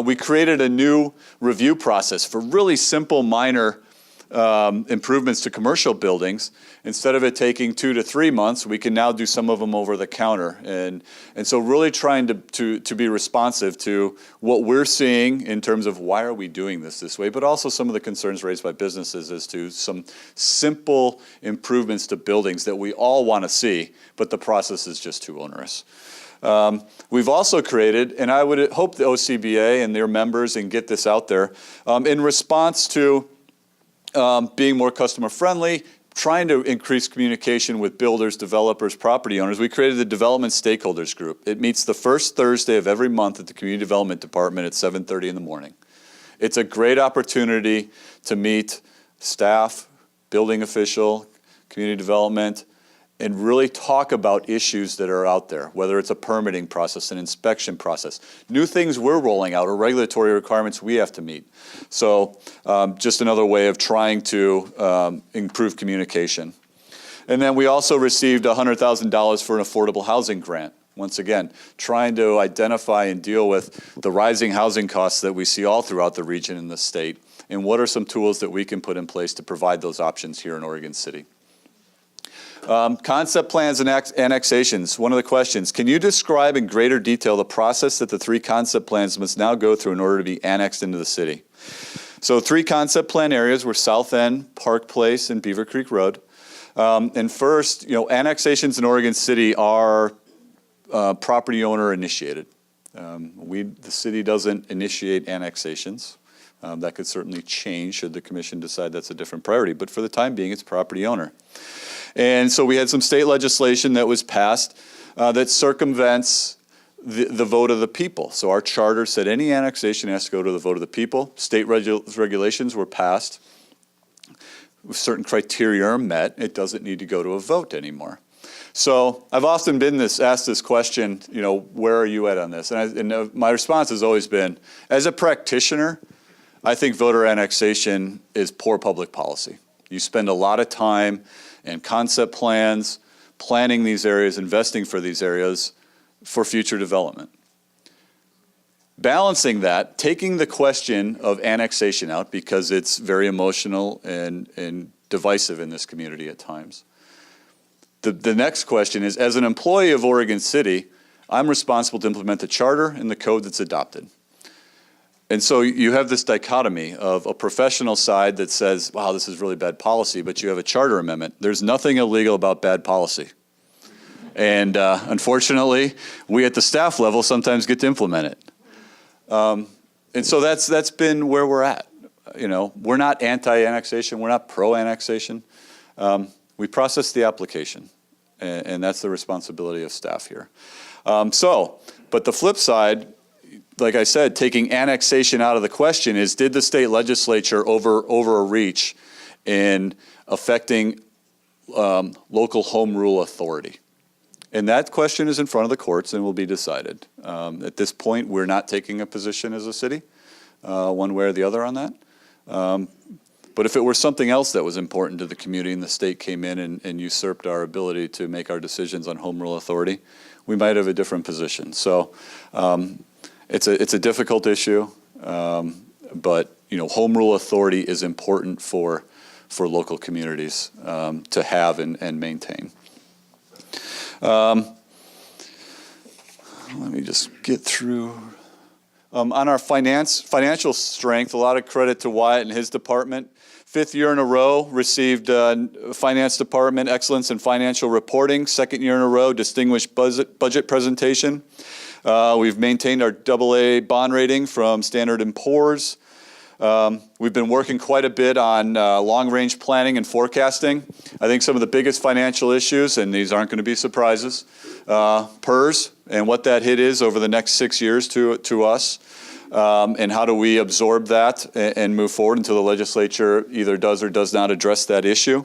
We created a new review process for really simple, minor improvements to commercial buildings. Instead of it taking 2 to 3 months, we can now do some of them over the counter. And so really trying to be responsive to what we're seeing in terms of why are we doing this way, but also some of the concerns raised by businesses as to some simple improvements to buildings that we all want to see, but the process is just too onerous. We've also created, and I would hope the OCBA and their members and get this out there, in response to being more customer friendly, trying to increase communication with builders, developers, property owners, we created the Development Stakeholders Group. It meets the first Thursday of every month at the Community Development Department at 7:30 in the morning. It's a great opportunity to meet staff, building official, community development, and really talk about issues that are out there, whether it's a permitting process, an inspection process, new things we're rolling out, or regulatory requirements we have to meet. So just another way of trying to improve communication. And then we also received $100,000 for an affordable housing grant. Once again, trying to identify and deal with the rising housing costs that we see all throughout the region and the state, and what are some tools that we can put in place to provide those options here in Oregon City. Concept plans and annexations. One of the questions, can you describe in greater detail the process that the 3 concept plans must now go through in order to be annexed into the city? So 3 concept plan areas were South End, Park Place, and Beaver Creek Road. And first, annexations in Oregon City are property owner initiated. The city doesn't initiate annexations. That could certainly change should the commission decide that's a different priority. But for the time being, it's property owner. And so we had some state legislation that was passed that circumvents the vote of the people. So our charter said any annexation has to go to the vote of the people. State regulations were passed. If certain criteria are met, it doesn't need to go to a vote anymore. So I've often been asked this question, where are you at on this? And my response has always been, as a practitioner, I think voter annexation is poor public policy. You spend a lot of time and concept plans, planning these areas, investing for these areas for future development. Balancing that, taking the question of annexation out because it's very emotional and divisive in this community at times. the next question is, as an employee of Oregon City, I'm responsible to implement the charter and the code that's adopted. And so you have this dichotomy of a professional side that says, wow, this is really bad policy, but you have a charter amendment. There's nothing illegal about bad policy. And unfortunately, we at the staff level sometimes get to implement it. And so that's been where we're at. You know, we're not anti-annexation, we're not pro-annexation. We process the application, and that's the responsibility of staff here. But the flip side, like I said, taking annexation out of the question is, did the state legislature overreach in affecting local home rule authority? And that question is in front of the courts and will be decided. At this point, we're not taking a position as a city, one way or the other on that. But if it were something else that was important to the community and the state came in and usurped our ability to make our decisions on home rule authority, we might have a different position. So it's a difficult issue, but you know, home rule authority is important for local communities to have and maintain. Let me just get through. On our financial strength, a lot of credit to Wyatt and his department. 5th year in a row, received Finance Department Excellence in Financial Reporting. 2nd year in a row, Distinguished Budget Presentation. We've maintained our AA bond rating from Standard & Poor's. We've been working quite a bit on long-range planning and forecasting. I think some of the biggest financial issues, and these aren't going to be surprises, PERS and what that hit is over the next 6 years to us, and how do we absorb that and move forward until the legislature either does or does not address that issue.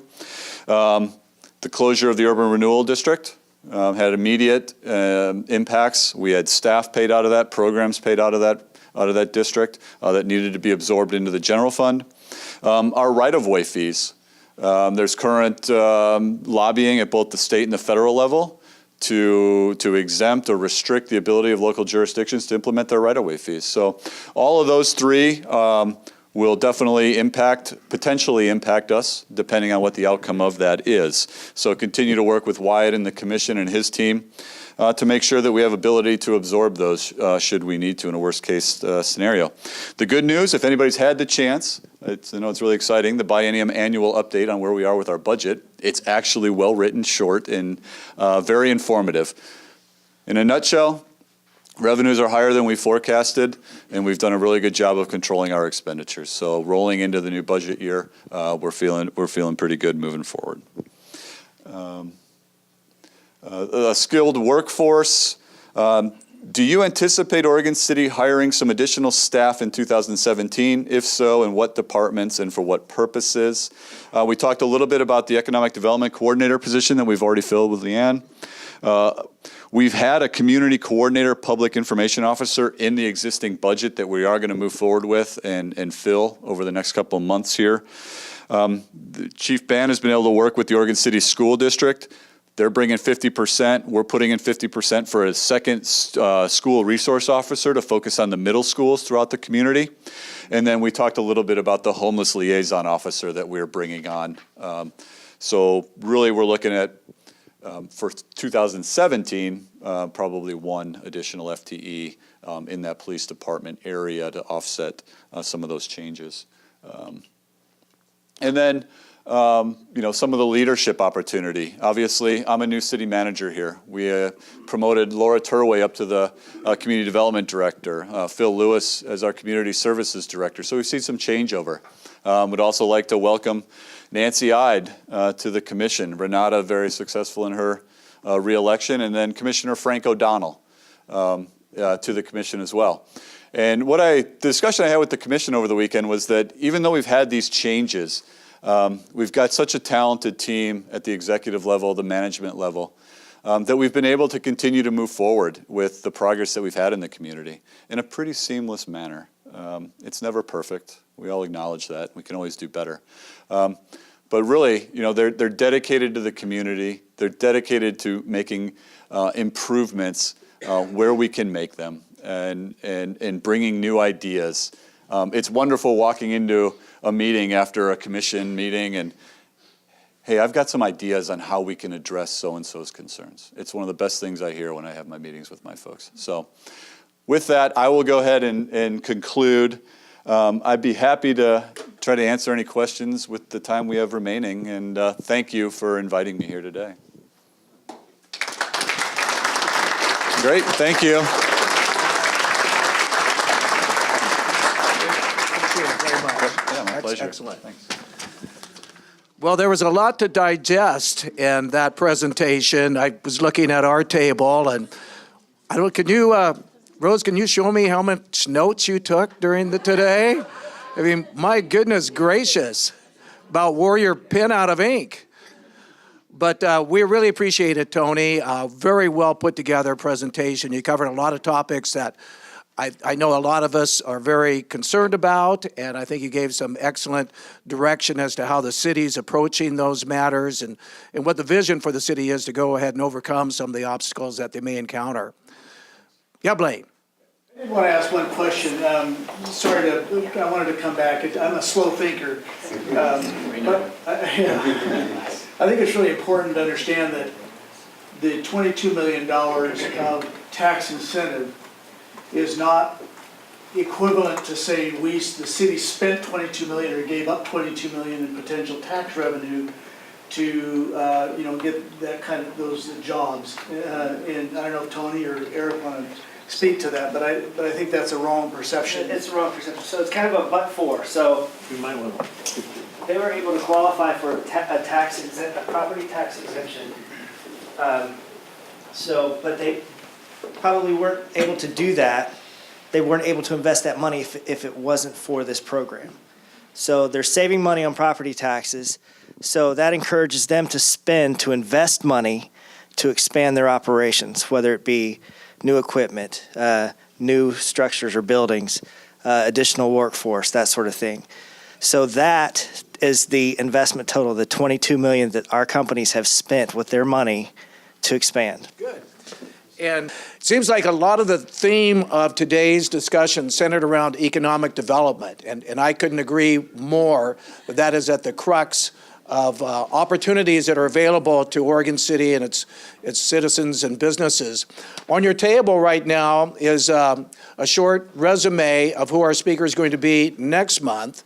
The closure of the urban renewal district had immediate impacts. We had staff paid out of that, programs paid out of that district that needed to be absorbed into the general fund. Our right-of-way fees. There's current lobbying at both the state and the federal level to exempt or restrict the ability of local jurisdictions to implement their right-of-way fees. So all of those three will definitely potentially impact us, depending on what the outcome of that is. So continue to work with Wyatt and the commission and his team to make sure that we have ability to absorb those should we need to in a worst-case scenario. The good news, if anybody's had the chance, I know it's really exciting, the biennium annual update on where we are with our budget. It's actually well-written, short, and very informative. In a nutshell, revenues are higher than we forecasted, and we've done a really good job of controlling our expenditures. So rolling into the new budget year, we're feeling pretty good moving forward. A skilled workforce. Do you anticipate Oregon City hiring some additional staff in 2017? If so, in what departments and for what purposes? We talked a little bit about the Economic Development Coordinator position that we've already filled with Leanne. We've had a Community Coordinator Public Information Officer in the existing budget that we are going to move forward with and fill over the next couple of months here. Chief Ban has been able to work with the Oregon City School District. They're bringing 50%. We're putting in 50% for a second school resource officer to focus on the middle schools throughout the community. And then we talked a little bit about the homeless liaison officer that we're bringing on. So really we're looking at, for 2017, probably one additional FTE in that police department area to offset some of those changes. And then some of the leadership opportunity. Obviously, I'm a new city manager here. We promoted Laura Turway up to the community development director, Phil Lewis as our community services director. So we've seen some changeover. Would also like to welcome Nancy Ide to the commission. Renata, very successful in her reelection, and then Commissioner Frank O'Donnell to the commission as well. And the discussion I had with the commission over the weekend was that even though we've had these changes, we've got such a talented team at the executive level, the management level, that we've been able to continue to move forward with the progress that we've had in the community in a pretty seamless manner. It's never perfect. We all acknowledge that. We can always do better. But really, they're dedicated to the community. They're dedicated to making improvements where we can make them and bringing new ideas. It's wonderful walking into a meeting after a commission meeting and hey, I've got some ideas on how we can address so-and-so's concerns. It's one of the best things I hear when I have my meetings with my folks. So with that, I will go ahead and conclude. I'd be happy to try to answer any questions with the time we have remaining, and thank you for inviting me here today. Great, thank you. Thank you very much. Yeah, my pleasure. Excellent. Thanks. Well, there was a lot to digest in that presentation. I was looking at our table, and I don't. Can you, Rose? Can you show me how much notes you took during today? I mean, my goodness gracious, about wore your pen out of ink. But we really appreciate it, Tony. Very well put together presentation. You covered a lot of topics that I know a lot of us are very concerned about, and I think you gave some excellent direction as to how the city's approaching those matters and what the vision for the city is to go ahead and overcome some of the obstacles that they may encounter. Yeah, Blaine. I want to ask one question. I wanted to come back. I'm a slow thinker. But I think it's really important to understand that the $22 million of tax incentive is not equivalent to saying the city spent 22 million or gave up 22 million in potential tax revenue to get that kind of those jobs. And I don't know if Tony or Eric want to speak to that, but I think that's a wrong perception. It's a wrong perception. So it's kind of a but-for. So You might want to. they were able to qualify for a property tax exemption. But they probably weren't able to do that. They weren't able to invest that money if it wasn't for this program. So they're saving money on property taxes. So that encourages them to invest money to expand their operations, whether it be new equipment, new structures or buildings, additional workforce, that sort of thing. So that is the investment total, the $22 million that our companies have spent with their money to expand. Good. And it seems like a lot of the theme of today's discussion centered around economic development. And I couldn't agree more that is at the crux of opportunities that are available to Oregon City and its citizens and businesses. On your table right now is a short resume of who our speaker is going to be next month.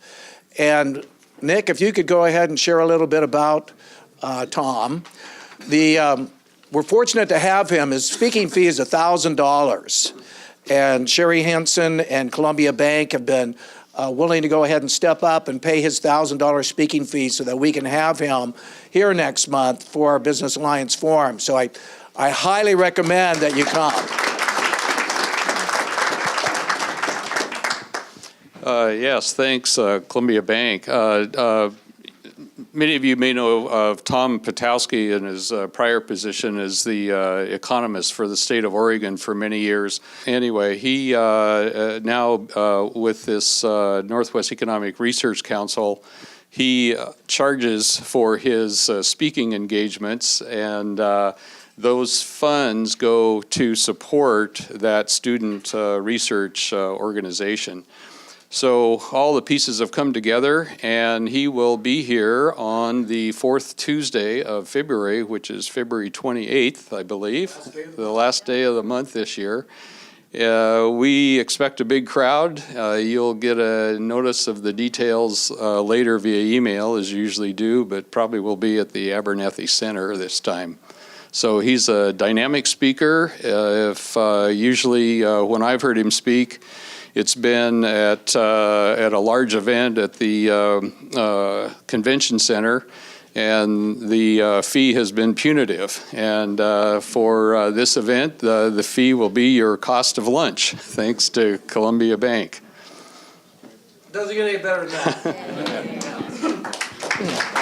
And Nick, if you could go ahead and share a little bit about Tom. We're fortunate to have him. His speaking fee is $1,000. And Sherry Hansen and Columbia Bank have been willing to go ahead and step up and pay his $1,000 speaking fee so that we can have him here next month for our Business Alliance Forum. So I highly recommend that you come. Yes, thanks, Columbia Bank. Many of you may know of Tom Patowski in his prior position as the economist for the state of Oregon for many years. Anyway, he now with this Northwest Economic Research Council, he charges for his speaking engagements, and those funds go to support that student research organization. So all the pieces have come together, and he will be here on the fourth Tuesday of February, which is February 28th, I believe, the last day of the month this year. We expect a big crowd. You'll get a notice of the details later via email, as you usually do, but probably will be at the Abernathy Center this time. So he's a dynamic speaker. Usually when I've heard him speak, it's been at a large event at the convention center, and the fee has been punitive. And for this event, the fee will be your cost of lunch, thanks to Columbia Bank. Doesn't get any better than that.